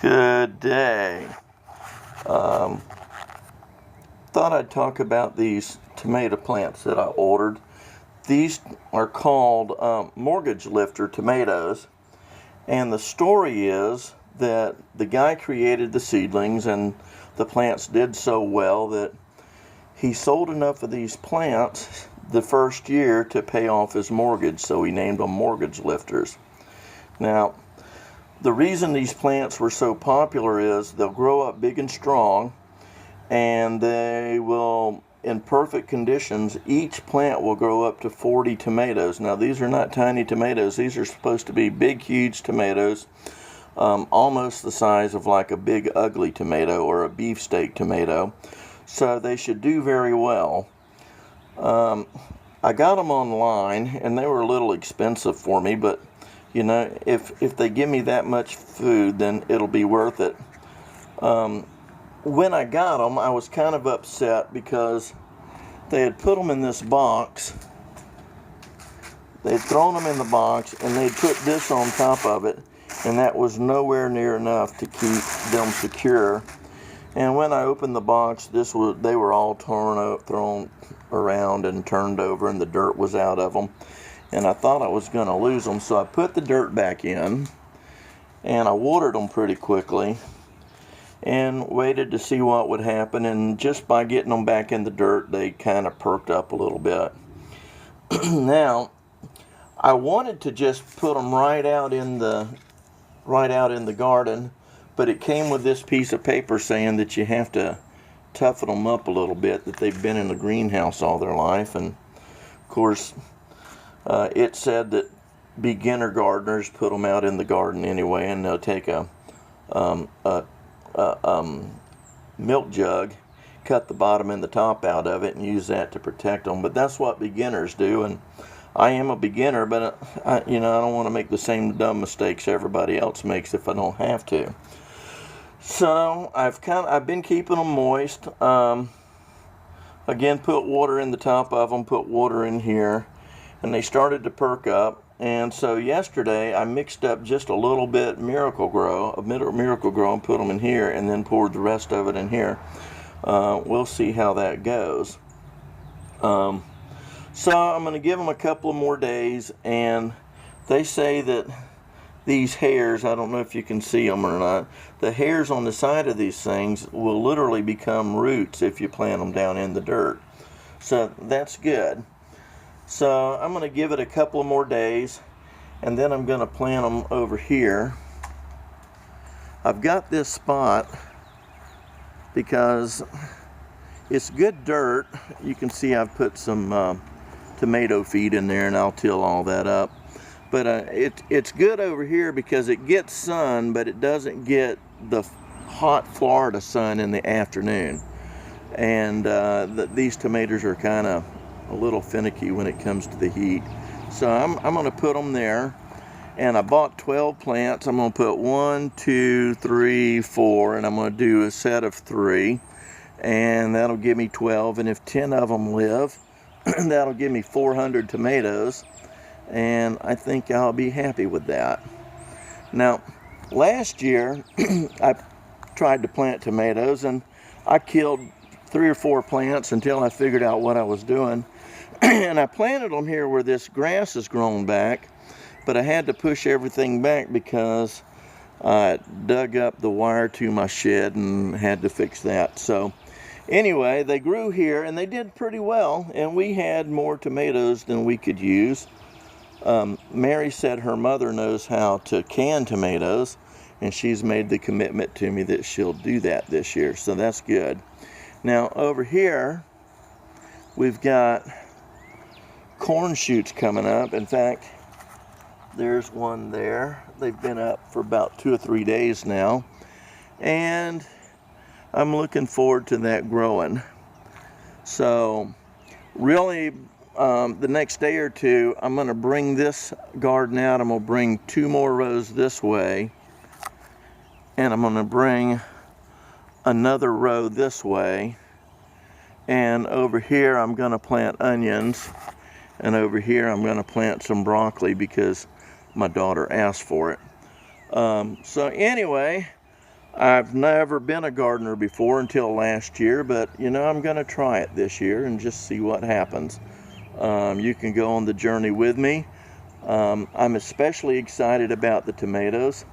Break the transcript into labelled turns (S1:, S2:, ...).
S1: Good day. Thought I'd talk about these tomato plants that I ordered. These are called mortgage lifter tomatoes, and the story is that the guy created the seedlings and the plants did so well that he sold enough of these plants the first year to pay off his mortgage, so he named them mortgage lifters. Now, the reason these plants were so popular is they'll grow up big and strong, and they will, in perfect conditions, each plant will grow up to 40 tomatoes. Now, these are not tiny tomatoes. These are supposed to be big, huge tomatoes, almost the size of like a big, ugly tomato or a beefsteak tomato. So they should do very well. I got them online, and they were a little expensive for me, but you know, if they give me that much food, then it'll be worth it. When I got them, I was kind of upset because they had put them in this box. They had thrown them in the box, and they'd put this on top of it, and that was nowhere near enough to keep them secure. And when I opened the box, they were all thrown around and turned over, and the dirt was out of them. And I thought I was going to lose them, so I put the dirt back in, and I watered them pretty quickly, and waited to see what would happen. And just by getting them back in the dirt, they kind of perked up a little bit. Now, I wanted to just put them right out in the garden, but it came with this piece of paper saying that you have to toughen them up a little bit, that they've been in the greenhouse all their life. And of course, it said that beginner gardeners put them out in the garden anyway, and they'll take a milk jug, cut the bottom and the top out of it, and use that to protect them. But that's what beginners do, and I am a beginner, but I don't want to make the same dumb mistakes everybody else makes if I don't have to. So I've been keeping them moist. Again, put water in the top of them, put water in here, and they started to perk up. And so yesterday I mixed up just a little bit Miracle-Gro, and put them in here, and then poured the rest of it in here. We'll see how that goes. So I'm going to give them a couple of more days, and they say that these hairs, I don't know if you can see them or not, the hairs on the side of these things will literally become roots if you plant them down in the dirt. So that's good. So I'm going to give it a couple of more days, and then I'm going to plant them over here. I've got this spot because it's good dirt. You can see I've put some tomato feed in there, and I'll till all that up. But it's good over here because it gets sun, but it doesn't get the hot Florida sun in the afternoon. And these tomatoes are kind of a little finicky when it comes to the heat. So I'm going to put them there. And I bought 12 plants. I'm going to put 1, 2, 3, 4, and I'm going to do a set of 3. And that'll give me 12. And if 10 of them live, that'll give me 400 tomatoes. And I think I'll be happy with that. Now, last year, I tried to plant tomatoes, and I killed 3 or 4 plants until I figured out what I was doing. And I planted them here where this grass has grown back, but I had to push everything back because I dug up the wire to my shed and had to fix that. So anyway, they grew here, and they did pretty well, and we had more tomatoes than we could use. Mary said her mother knows how to can tomatoes, and she's made the commitment to me that she'll do that this year, so that's good. Now over here we've got corn shoots coming up. In fact, there's one there. They've been up for about 2 or 3 days now, and I'm looking forward to that growing. So really, the next day or two, I'm going to bring this garden out. I'm going to bring 2 more rows this way, and I'm going to bring another row this way. And over here I'm going to plant onions, and over here I'm going to plant some broccoli because my daughter asked for it. So anyway, I've never been a gardener before until last year, but you know, I'm going to try it this year and just see what happens. You can go on the journey with me. I'm especially excited about the tomatoes.